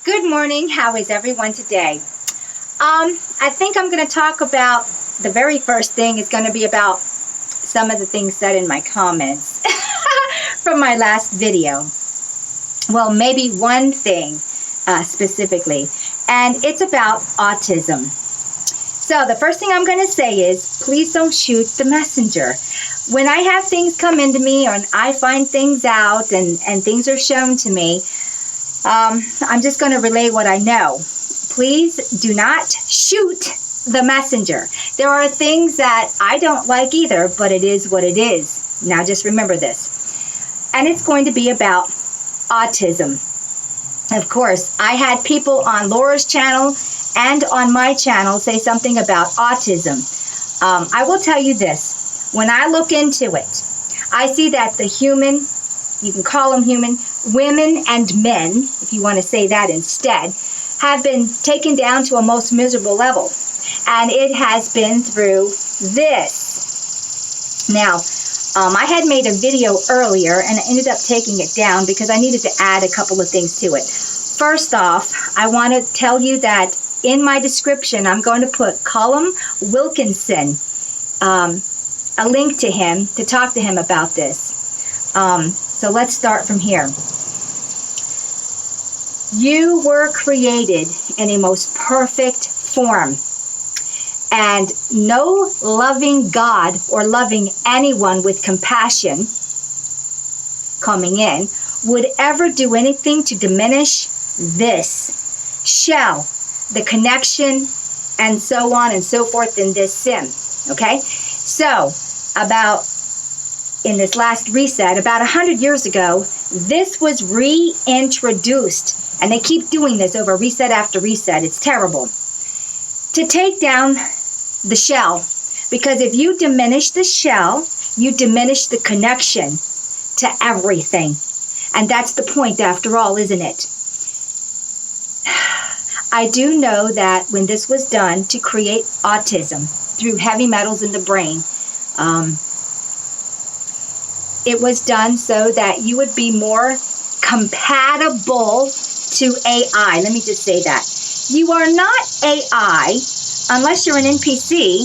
Good morning. How is everyone today? I think I'm going to talk about the very first thing is going to be about some of the things said in my comments from my last video. Well, maybe one thing specifically, and it's about autism. So the first thing I'm going to say is, please don't shoot the messenger. When I have things come into me or I find things out and things are shown to me, I'm just going to relay what I know. Please do not shoot the messenger. There are things that I don't like either, but it is what it is. Now just remember this. And it's going to be about autism. Of course, I had people on Laura's channel and on my channel say something about autism. I will tell you this. When I look into it, I see that the human, you can call them human, women and men, if you want to say that instead, have been taken down to a most miserable level. And it has been through this. Now, I had made a video earlier and I ended up taking it down because I needed to add a couple of things to it. First off, I want to tell you that in my description, I'm going to put Colum Wilkinson, a link to him to talk to him about this. So let's start from here. You were created in a most perfect form. And no loving God or loving anyone with compassion coming in would ever do anything to diminish this shell, the connection, and so on and so forth in this sim. Okay? So, in this last reset, about 100 years ago, this was reintroduced. And they keep doing this over reset after reset. It's terrible. To take down the shell. Because if you diminish the shell, you diminish the connection to everything. And that's the point after all, isn't it? I do know that when this was done to create autism through heavy metals in the brain, it was done so that you would be more compatible to AI. Let me just say that. You are not AI unless you're an NPC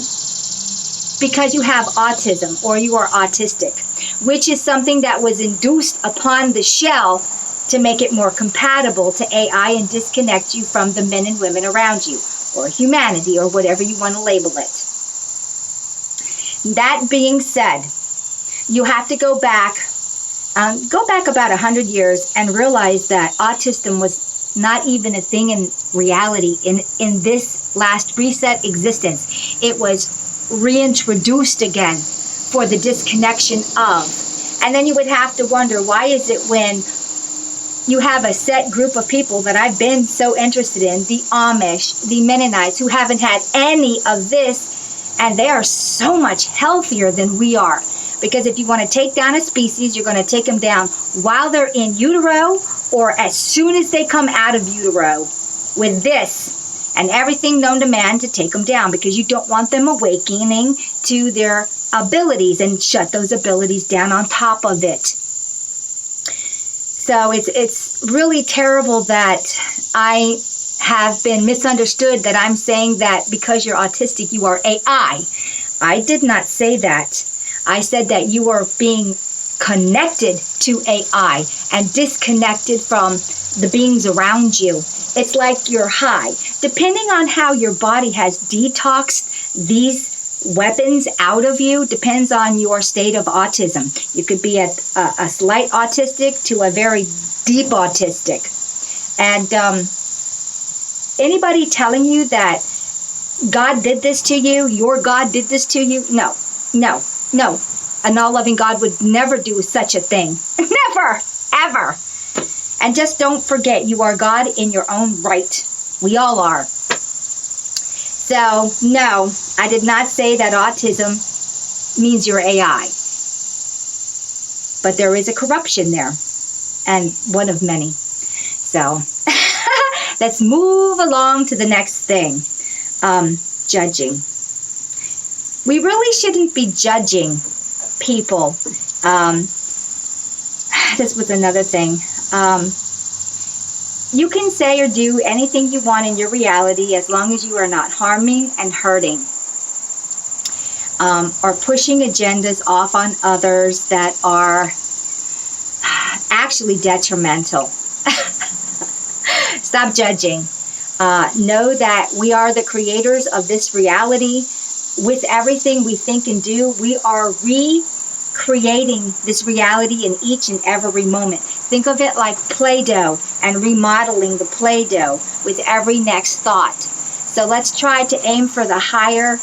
because you have autism or you are autistic, which is something that was induced upon the shell to make it more compatible to AI and disconnect you from the men and women around you, or humanity, or whatever you want to label it. That being said, you have to go back about 100 years and realize that autism was not even a thing in reality in this last reset existence. It was reintroduced again for the disconnection of. And then you would have to wonder, why is it when you have a set group of people that I've been so interested in, the Amish, the Mennonites, who haven't had any of this, and they are so much healthier than we are. Because if you want to take down a species, you're going to take them down while they're in utero or as soon as they come out of utero with this and everything known to man to take them down, because you don't want them awakening to their abilities and shut those abilities down on top of it. So it's really terrible that I have been misunderstood, that I'm saying that because you're autistic, you are AI. I did not say that. I said that you are being connected to AI and disconnected from the beings around you. It's like you're high. Depending on how your body has detoxed these weapons out of you, depends on your state of autism. You could be at a slight autistic to a very deep autistic. And anybody telling you that God did this to you, your God did this to you, no. An all-loving God would never do such a thing. Never, ever. And just don't forget, you are God in your own right. We all are. So, no, I did not say that autism means you're AI. But there is a corruption there, and one of many. So, let's move along to the next thing. Judging. We really shouldn't be judging people. This was another thing. You can say or do anything you want in your reality as long as you are not harming and hurting, or pushing agendas off on others that are actually detrimental. Stop judging. Know that we are the creators of this reality. With everything we think and do, we are recreating this reality in each and every moment. Think of it like Play-Doh and remodeling the Play-Doh with every next thought. So let's try to aim for the higher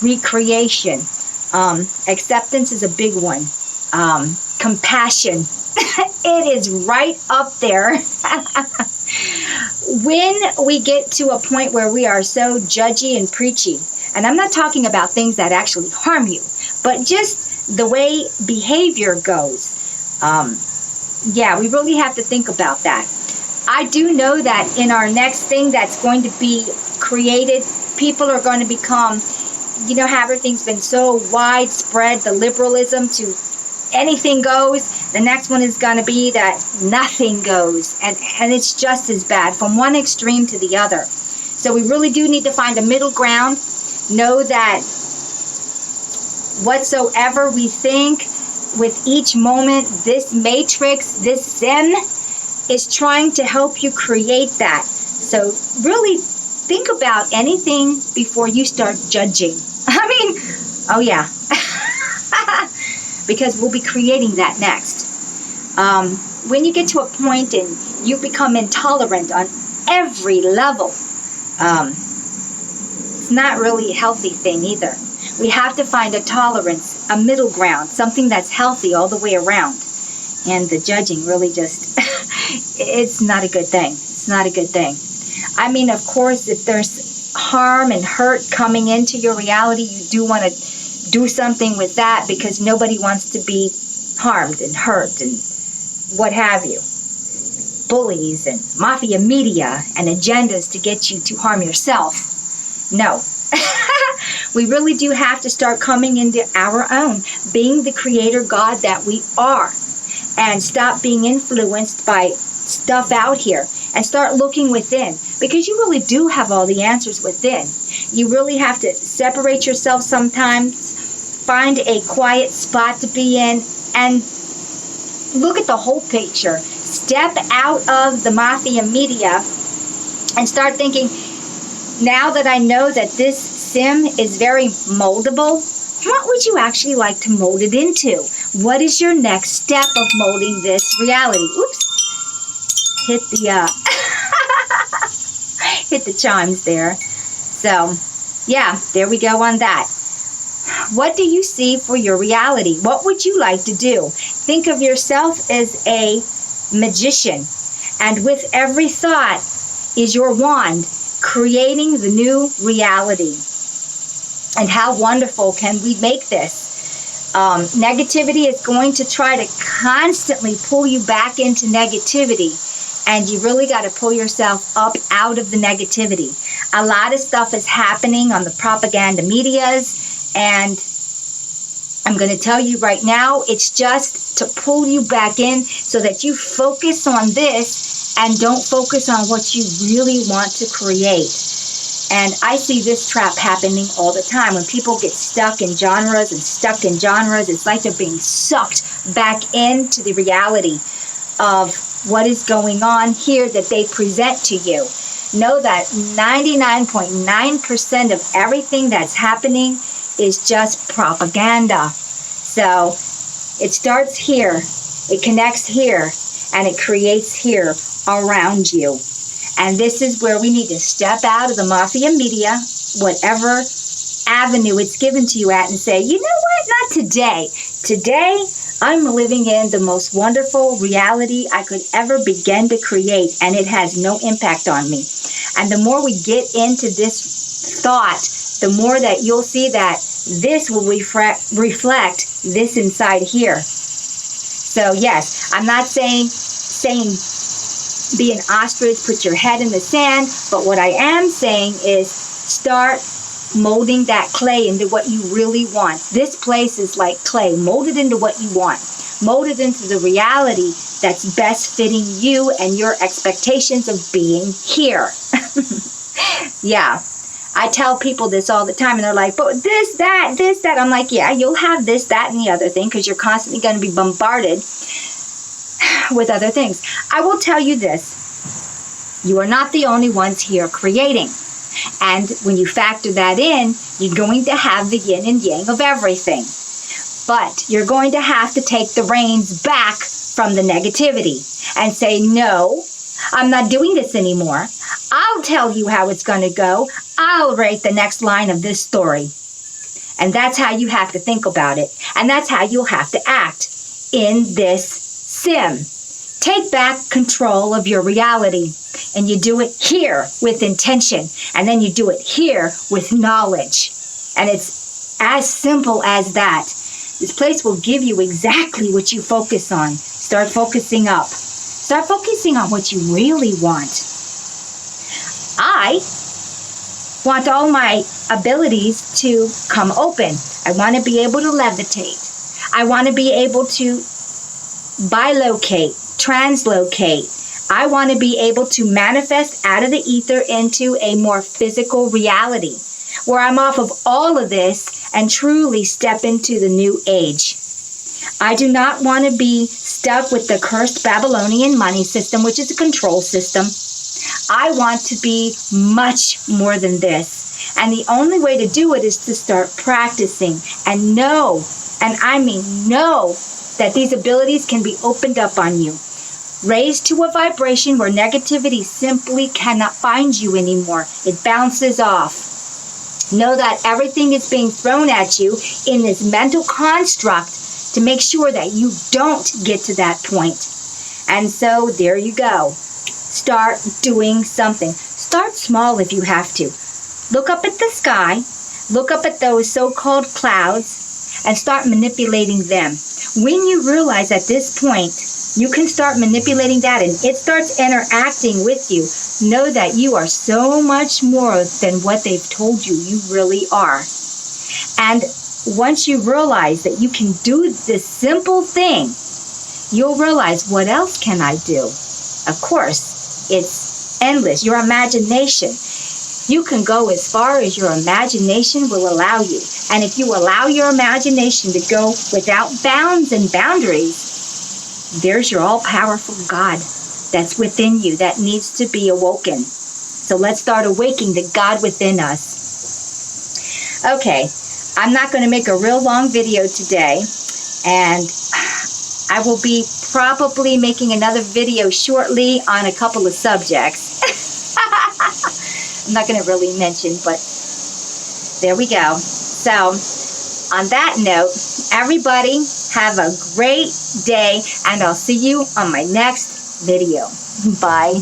recreation. Acceptance is a big one. Compassion. It is right up there. When we get to a point where we are so judgy and preachy, and I'm not talking about things that actually harm you, but just the way behavior goes, we really have to think about that. I do know that in our next thing that's going to be created, people are going to become, how everything's been so widespread, the liberalism to anything goes. The next one is going to be that nothing goes, and it's just as bad from one extreme to the other. So we really do need to find a middle ground. Know that whatsoever we think with each moment, this matrix, this sim is trying to help you create that. So really think about anything before you start judging. Oh yeah. Because we'll be creating that next. When you get to a point and you become intolerant on every level, it's not really a healthy thing either. We have to find a tolerance, a middle ground, something that's healthy all the way around. And the judging really just, it's not a good thing. It's not a good thing. Of course, if there's harm and hurt coming into your reality, you do want to do something with that, because nobody wants to be harmed and hurt and what have you. Bullies and mafia media and agendas to get you to harm yourself. No. We really do have to start coming into our own, being the creator God that we are, and stop being influenced by stuff out here and start looking within, because you really do have all the answers within. You really have to separate yourself sometimes, find a quiet spot to be in, and look at the whole picture. Step out of the mafia media and start thinking, now that I know that this sim is very moldable, what would you actually like to mold it into? What is your next step of molding this reality? Oops. Hit the hit the chimes there. So, yeah, there we go on that. What do you see for your reality? What would you like to do? Think of yourself as a magician, and with every thought is your wand creating the new reality. And how wonderful can we make this? Negativity is going to try to constantly pull you back into negativity, and you really got to pull yourself up out of the negativity. A lot of stuff is happening on the propaganda medias, and I'm going to tell you right now, it's just to pull you back in so that you focus on this and don't focus on what you really want to create. And I see this trap happening all the time. When people get stuck in genres, it's like they're being sucked back into the reality of what is going on here that they present to you. Know that 99.9% of everything that's happening is just propaganda. So it starts here, it connects here, and it creates here around you. And this is where we need to step out of the mafia media, whatever avenue it's given to you at, and say, you know what, not today. Today, I'm living in the most wonderful reality I could ever begin to create, and it has no impact on me. And the more we get into this thought, the more that you'll see that this will reflect this inside here. So yes, I'm not saying be an ostrich, put your head in the sand, but what I am saying is start molding that clay into what you really want. This place is like clay. Mold it into what you want. Mold it into the reality that's best fitting you and your expectations of being here. Yeah. I tell people this all the time, and they're like, but this, that. I'm like, yeah, you'll have this, that, and the other thing, because you're constantly going to be bombarded with other things. I will tell you this. You are not the only ones here creating. And when you factor that in, you're going to have the yin and yang of everything. But you're going to have to take the reins back from the negativity and say, no, I'm not doing this anymore. I'll tell you how it's going to go. I'll write the next line of this story. And that's how you have to think about it. And that's how you'll have to act in this sim. Take back control of your reality. And you do it here with intention. And then you do it here with knowledge. And it's as simple as that. This place will give you exactly what you focus on. Start focusing up. Start focusing on what you really want. I want all my abilities to come open. I want to be able to levitate. I want to be able to bilocate, translocate. I want to be able to manifest out of the ether into a more physical reality where I'm off of all of this and truly step into the new age. I do not want to be stuck with the cursed Babylonian money system, which is a control system. I want to be much more than this. And the only way to do it is to start practicing and know, and I mean know, that these abilities can be opened up on you. Raised to a vibration where negativity simply cannot find you anymore. It bounces off. Know that everything is being thrown at you in this mental construct to make sure that you don't get to that point. And so there you go. Start doing something. Start small if you have to. Look up at the sky. Look up at those so-called clouds and start manipulating them. When you realize at this point you can start manipulating that and it starts interacting with you, know that you are so much more than what they've told you you really are. And once you realize that you can do this simple thing, you'll realize, what else can I do? Of course, it's endless. Your imagination. You can go as far as your imagination will allow you. And if you allow your imagination to go without bounds and boundaries, there's your all-powerful God that's within you that needs to be awoken. So let's start awakening the God within us. Okay, I'm not going to make a real long video today, and I will be probably making another video shortly on a couple of subjects. I'm not going to really mention, but there we go. So, on that note, everybody have a great day, and I'll see you on my next video. Bye.